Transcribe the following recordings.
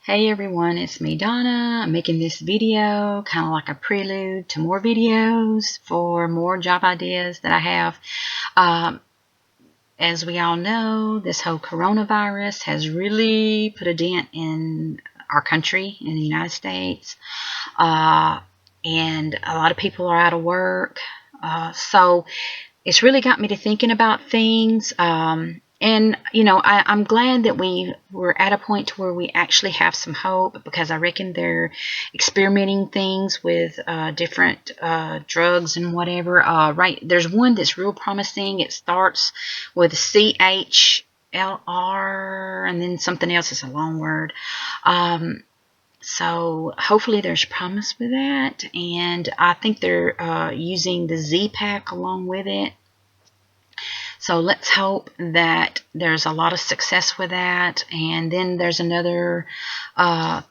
Hey everyone, it's me Donna. I'm making this video kind of like a prelude to more videos for more job ideas that I have. Um, as we all know, this whole coronavirus has really put a dent in our country, in the United States. And a lot of people are out of work. So it's really got me to thinking about things. And, I'm glad that we were at a point to where we actually have some hope, because I reckon they're experimenting things with different drugs and whatever. Right, there's one that's real promising. It starts with CHLR and then something else. It's a long word. So hopefully there's promise with that. And I think they're using the Z-Pack along with it. So let's hope that there's a lot of success with that. And then there's another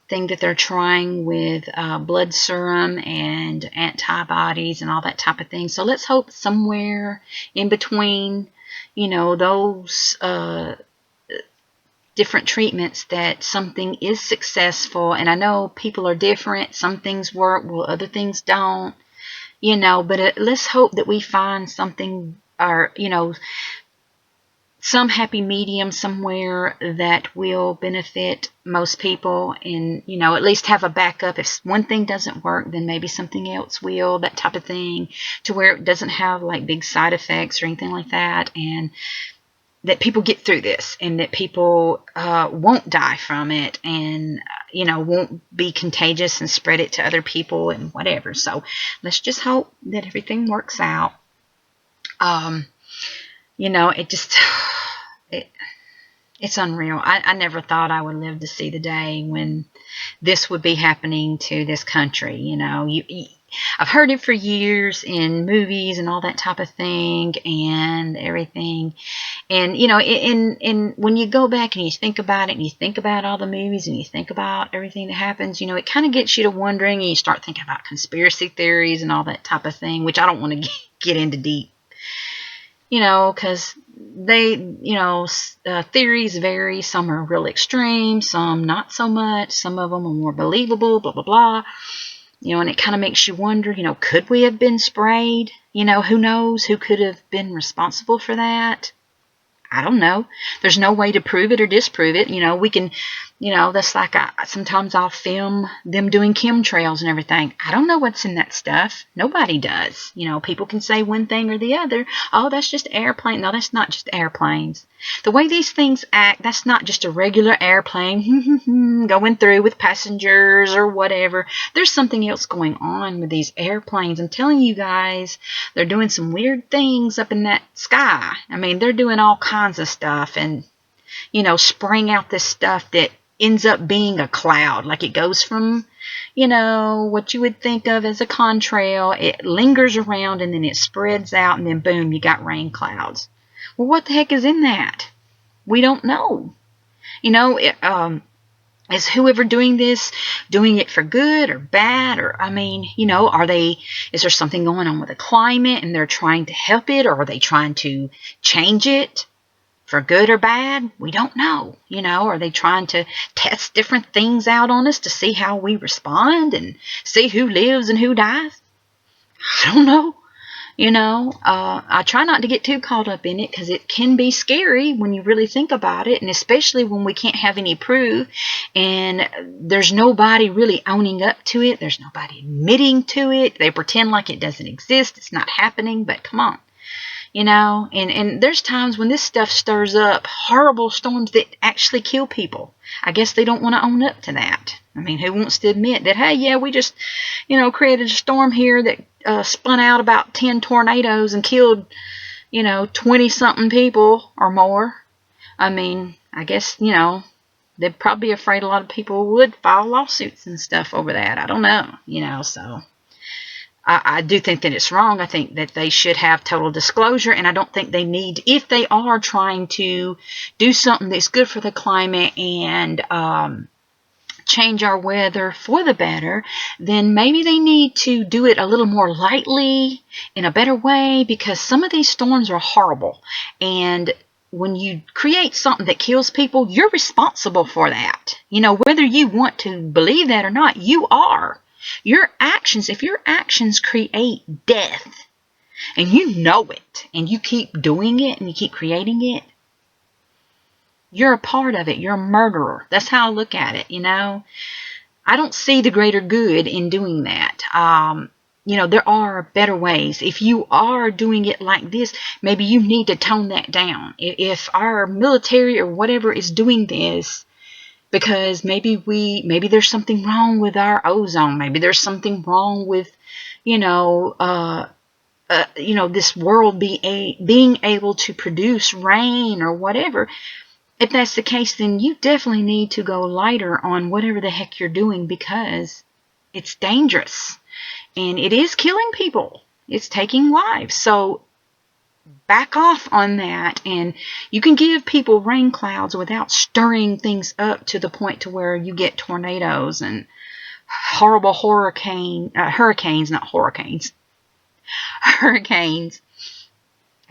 thing that they're trying with blood serum and antibodies and all that type of thing. So let's hope somewhere in between, those different treatments that something is successful. And I know people are different. Some things work, well, other things don't, but let's hope that we find something, or, some happy medium somewhere that will benefit most people, and at least have a backup. If one thing doesn't work, then maybe something else will, that type of thing, to where it doesn't have like big side effects or anything like that, and that people get through this, and that people won't die from it, and won't be contagious and spread it to other people and whatever. So let's just hope that everything works out. It's unreal. I never thought I would live to see the day when this would be happening to this country. I've heard it for years in movies and all that type of thing and everything. And, and when you go back and you think about it, and you think about all the movies, and you think about everything that happens, it kind of gets you to wondering, and you start thinking about conspiracy theories and all that type of thing, which I don't want to get into deep. Because they, theories vary. Some are real extreme, some not so much. Some of them are more believable, blah, blah, blah. And it kind of makes you wonder, could we have been sprayed? Who knows who could have been responsible for that? I don't know. There's no way to prove it or disprove it. We can, that's like sometimes I'll film them doing chemtrails and everything. I don't know what's in that stuff. Nobody does. People can say one thing or the other. Oh, that's just airplane. No, that's not just airplanes. The way these things act, that's not just a regular airplane going through with passengers or whatever. There's something else going on with these airplanes. I'm telling you guys, they're doing some weird things up in that sky. I mean, they're doing all kinds of stuff, and spraying out this stuff that ends up being a cloud. Like, it goes from what you would think of as a contrail, it lingers around, and then it spreads out, and then boom, you got rain clouds. Well, what the heck is in that? We don't know. Is whoever doing this doing it for good or bad? Or, is there something going on with the climate and they're trying to help it, or are they trying to change it for good or bad? We don't know. Are they trying to test different things out on us to see how we respond and see who lives and who dies? I don't know. I try not to get too caught up in it, because it can be scary when you really think about it, and especially when we can't have any proof, and there's nobody really owning up to it. There's nobody admitting to it. They pretend like it doesn't exist. It's not happening, but come on. And there's times when this stuff stirs up horrible storms that actually kill people. I guess they don't want to own up to that. I mean, who wants to admit that, hey, yeah, we just, created a storm here that spun out about 10 tornadoes and killed, 20-something people or more. I mean, I guess, they'd probably be afraid a lot of people would file lawsuits and stuff over that. I don't know, so I do think that it's wrong. I think that they should have total disclosure, and I don't think they need, if they are trying to do something that's good for the climate and change our weather for the better, then maybe they need to do it a little more lightly, in a better way, because some of these storms are horrible, and when you create something that kills people, you're responsible for that. You know, whether you want to believe that or not, you are. Your actions, if your actions create death, and you know it, and you keep doing it, and you keep creating it, you're a part of it. You're a murderer. That's how I look at it, you know. I don't see the greater good in doing that. You know, there are better ways. If you are doing it like this, maybe you need to tone that down. If our military or whatever is doing this, because maybe there's something wrong with our ozone, maybe there's something wrong with, you know, this world being able to produce rain or whatever. If that's the case, then you definitely need to go lighter on whatever the heck you're doing, because it's dangerous and it is killing people. It's taking lives. So back off on that, and you can give people rain clouds without stirring things up to the point to where you get tornadoes and horrible hurricanes, not hurricanes, hurricanes.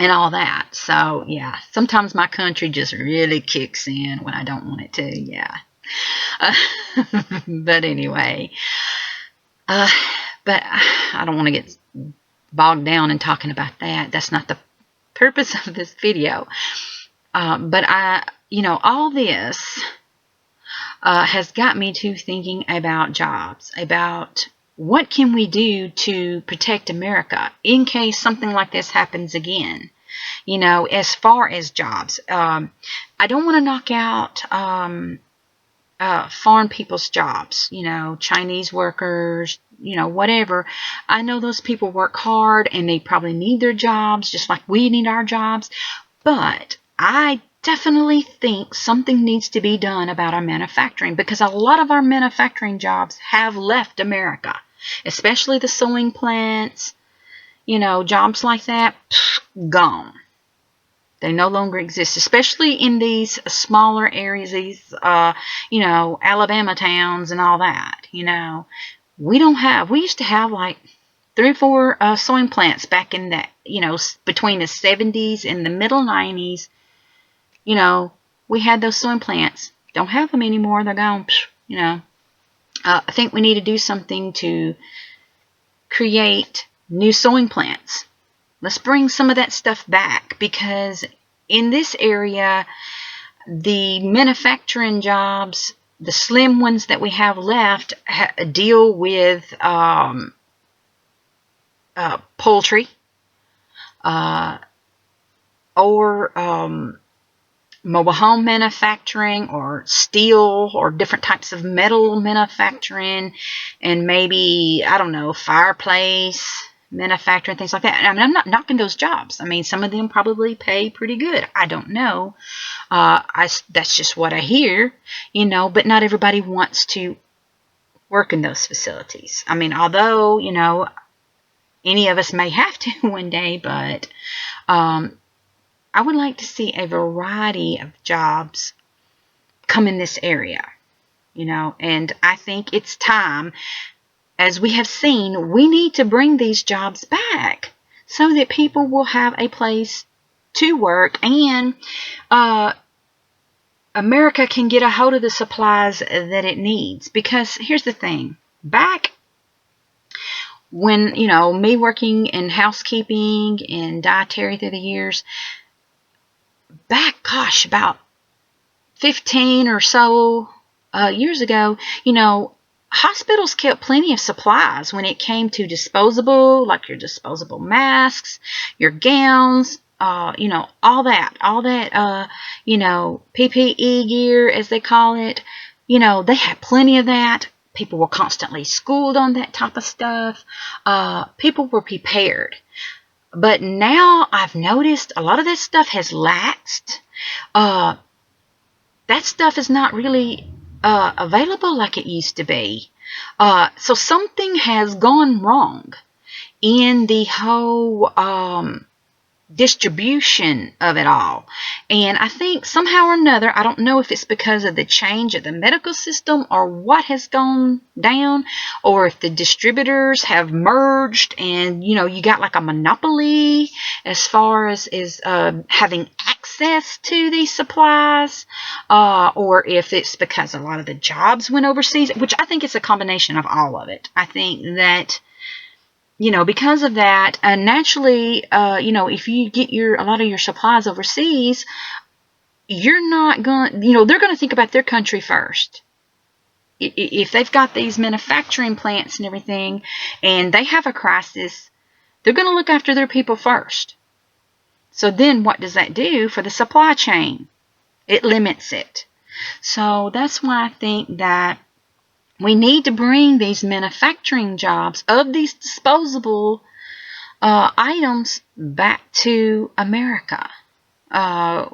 And all that. So, yeah, sometimes my country just really kicks in when I don't want it to, yeah. But anyway, but I don't want to get bogged down in talking about that. That's not the purpose of this video. But all this has got me to thinking about jobs, about what can we do to protect America in case something like this happens again? You know, as far as jobs, I don't want to knock out foreign people's jobs, you know, Chinese workers, you know, whatever. I know those people work hard and they probably need their jobs just like we need our jobs. But I definitely think something needs to be done about our manufacturing, because a lot of our manufacturing jobs have left America. Especially the sewing plants, you know, jobs like that, gone. They no longer exist, especially in these smaller areas, these, Alabama towns and all that, you know. We used to have like 3 or 4 sewing plants back in that, you know, between the 70s and the middle 90s. You know, we had those sewing plants. Don't have them anymore. They're gone, you know. I think we need to do something to create new sewing plants. Let's bring some of that stuff back, because in this area, the manufacturing jobs, the slim ones that we have left, deal with poultry or mobile home manufacturing, or steel, or different types of metal manufacturing, and maybe, I don't know, fireplace manufacturing, things like that. I mean, I'm not knocking those jobs. I mean, some of them probably pay pretty good. I don't know. That's just what I hear, you know, but not everybody wants to work in those facilities. I mean, although, you know, any of us may have to one day, but I would like to see a variety of jobs come in this area, you know, and I think it's time, as we have seen, we need to bring these jobs back so that people will have a place to work, and America can get a hold of the supplies that it needs. Because here's the thing, back when, you know, me working in housekeeping and dietary through the years, back, gosh, about 15 or so years ago, you know, hospitals kept plenty of supplies when it came to disposable, like your disposable masks, your gowns, you know, all that, you know, PPE gear, as they call it. You know, they had plenty of that. People were constantly schooled on that type of stuff. People were prepared. But now I've noticed a lot of that stuff has laxed. That stuff is not really available like it used to be. So something has gone wrong in the whole distribution of it all. And I think somehow or another, I don't know if it's because of the change of the medical system or what has gone down, or if the distributors have merged and, you got like a monopoly as far as having access to these supplies, or if it's because a lot of the jobs went overseas, which I think it's a combination of all of it. I think that because of that, naturally, if you get a lot of your supplies overseas, you're not going, they're going to think about their country first. If they've got these manufacturing plants and everything, and they have a crisis, they're going to look after their people first. So then what does that do for the supply chain? It limits it. So that's why I think that we need to bring these manufacturing jobs of these disposable items back to America. I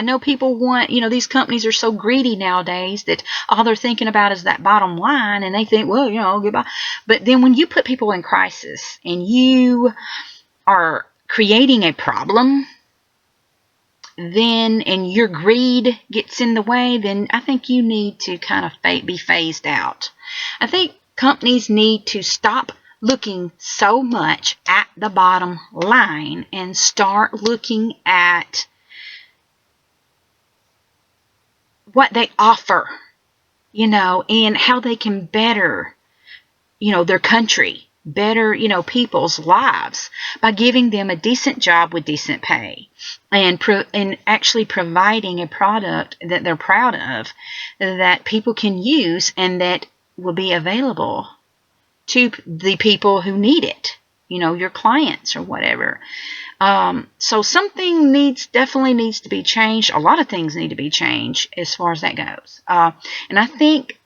know people want, these companies are so greedy nowadays that all they're thinking about is that bottom line, and they think, well, goodbye. But then when you put people in crisis and you are creating a problem, then, and your greed gets in the way, then I think you need to kind of be phased out. I think companies need to stop looking so much at the bottom line and start looking at what they offer, and how they can better, their country, better, people's lives by giving them a decent job with decent pay, and actually providing a product that they're proud of, that people can use and that will be available to the people who need it, your clients or whatever. So something definitely needs to be changed. A lot of things need to be changed as far as that goes. And I think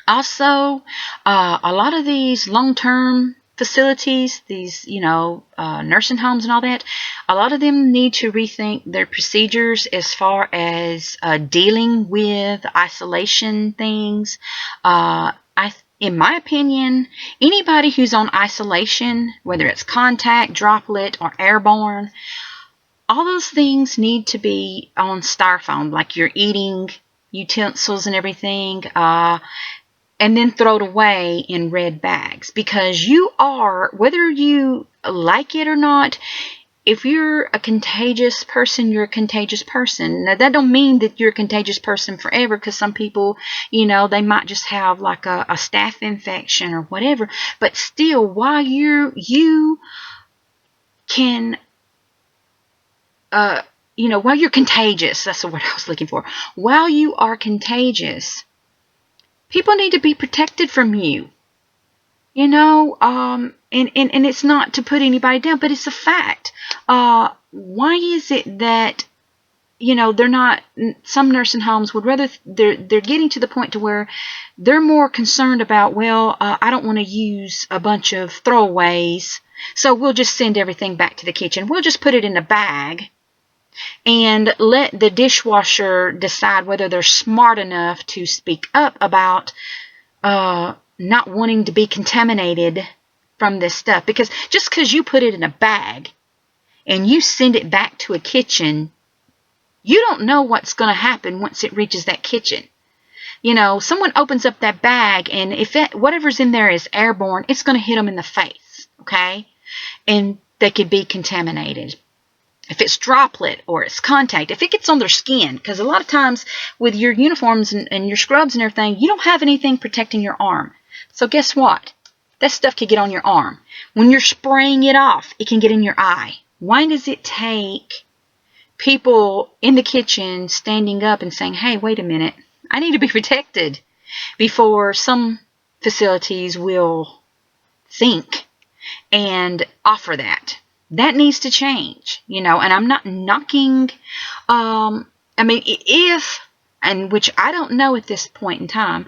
also, a lot of these long-term facilities, these, nursing homes and all that, a lot of them need to rethink their procedures as far as dealing with isolation things. In my opinion, anybody who's on isolation, whether it's contact, droplet, or airborne, all those things need to be on styrofoam, like your eating utensils and everything, and then throw it away in red bags, because you are, whether you like it or not, if you're a contagious person, you're a contagious person. Now, that don't mean that you're a contagious person forever, because some people, they might just have like a staph infection or whatever. But still, while you can, while you're contagious, that's the word I was looking for. While you are contagious, people need to be protected from you. And it's not to put anybody down, but it's a fact. Why is it that, they're not, some nursing homes would rather, they're getting to the point to where they're more concerned about, I don't want to use a bunch of throwaways, so we'll just send everything back to the kitchen. We'll just put it in a bag and let the dishwasher decide whether they're smart enough to speak up about, not wanting to be contaminated from this stuff. Because just because you put it in a bag and you send it back to a kitchen, you don't know what's going to happen once it reaches that kitchen. Someone opens up that bag, and if whatever's in there is airborne, it's going to hit them in the face, okay? And they could be contaminated. If it's droplet or it's contact, if it gets on their skin, because a lot of times with your uniforms and your scrubs and everything, you don't have anything protecting your arm. So guess what? That stuff could get on your arm. When you're spraying it off, it can get in your eye. Why does it take people in the kitchen standing up and saying, hey, wait a minute, I need to be protected, before some facilities will think and offer that? That needs to change, and I'm not knocking, which I don't know at this point in time,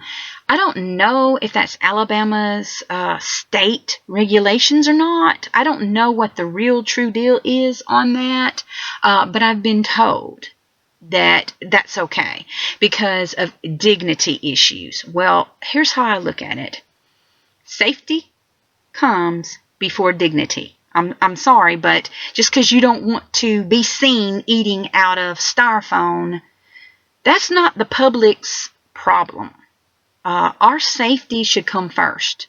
I don't know if that's Alabama's state regulations or not. I don't know what the real true deal is on that, but I've been told that that's okay because of dignity issues. Well, here's how I look at it. Safety comes before dignity. I'm sorry, but just because you don't want to be seen eating out of styrofoam, that's not the public's problem. Our safety should come first.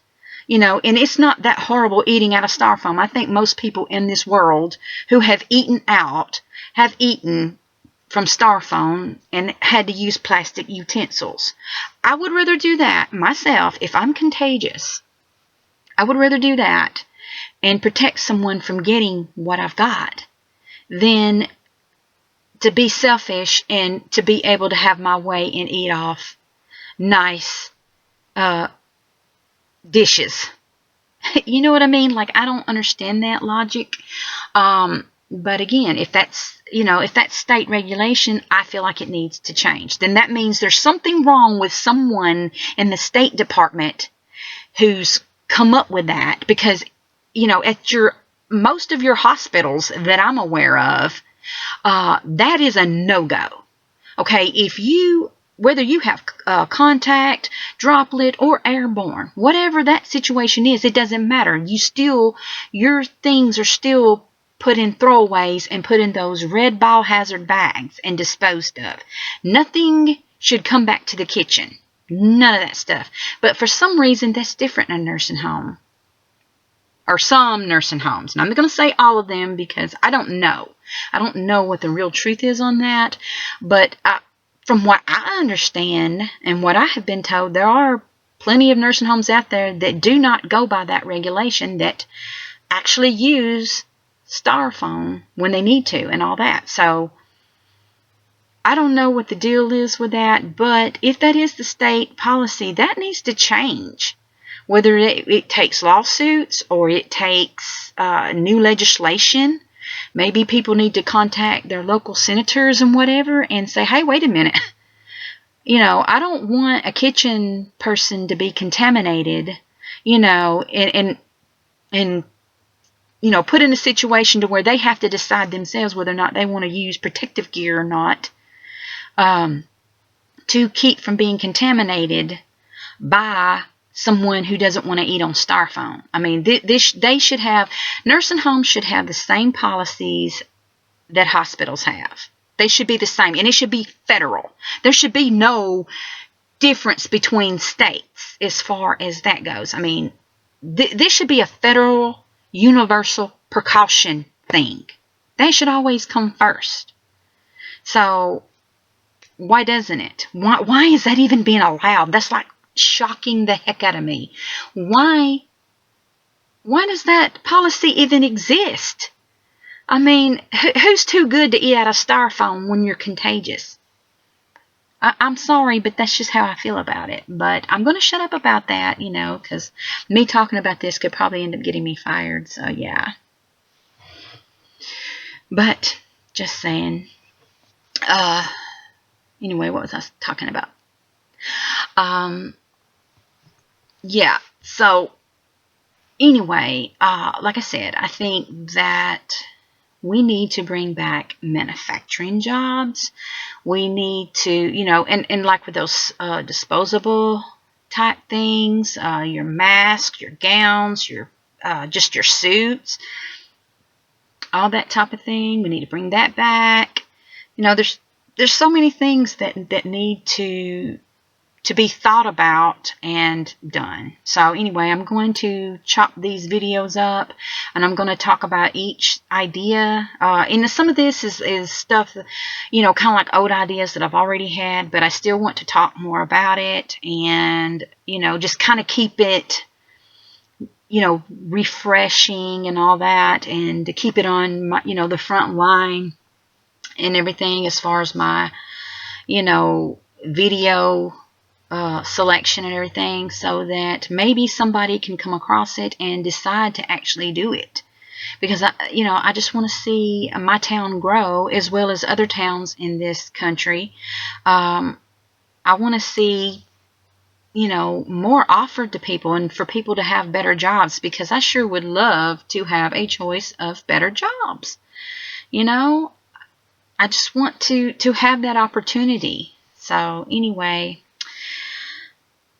You know, and it's not that horrible eating out of styrofoam. I think most people in this world who have eaten out have eaten from styrofoam and had to use plastic utensils. I would rather do that myself if I'm contagious. I would rather do that and protect someone from getting what I've got than to be selfish and to be able to have my way and eat off nice dishes. You know what I mean? Like, I don't understand that logic. But again, if that's, if that's state regulation, I feel like it needs to change. Then that means there's something wrong with someone in the State Department who's come up with that, because, at most of your hospitals that I'm aware of, that is a no-go. Okay, whether you have contact, droplet, or airborne, whatever that situation is, it doesn't matter. Your things are still put in throwaways and put in those red biohazard bags and disposed of. Nothing should come back to the kitchen. None of that stuff. But for some reason, that's different in a nursing home. Or some nursing homes. And I'm not going to say all of them because I don't know. I don't know what the real truth is on that. But from what I understand and what I have been told, there are plenty of nursing homes out there that do not go by that regulation, that actually use styrofoam when they need to and all that. So I don't know what the deal is with that, but if that is the state policy, that needs to change. Whether it takes lawsuits or it takes new legislation, maybe people need to contact their local senators and whatever and say, hey, wait a minute. I don't want a kitchen person to be contaminated, and put in a situation to where they have to decide themselves whether or not they want to use protective gear or not, to keep from being contaminated by someone who doesn't want to eat on styrofoam. I mean, nursing homes should have the same policies that hospitals have. They should be the same, and it should be federal. There should be no difference between states as far as that goes. I mean, this should be a federal, universal precaution thing. That should always come first. So, why doesn't it? Why is that even being allowed? That's like shocking the heck out of me. Why does that policy even exist? I mean, who's too good to eat out of styrofoam when you're contagious? I'm sorry, but that's just how I feel about it. But I'm going to shut up about that, because me talking about this could probably end up getting me fired. So, yeah. But, just saying. Anyway, what was I talking about? Yeah, so, anyway, like I said, I think that we need to bring back manufacturing jobs. We need to, and like with those disposable type things, your masks, your gowns, just your suits, all that type of thing. We need to bring that back. There's so many things that need to be thought about and done. So anyway, I'm going to chop these videos up, and I'm going to talk about each idea. And some of this is stuff, kind of like old ideas that I've already had, but I still want to talk more about it, and, just kind of keep it, refreshing and all that, and to keep it on my, the front line and everything as far as my, video selection and everything, so that maybe somebody can come across it and decide to actually do it. Because I just want to see my town grow as well as other towns in this country. I want to see more offered to people, and for people to have better jobs, because I sure would love to have a choice of better jobs. I just want to have that opportunity. So anyway,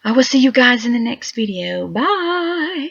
I will see you guys in the next video. Bye!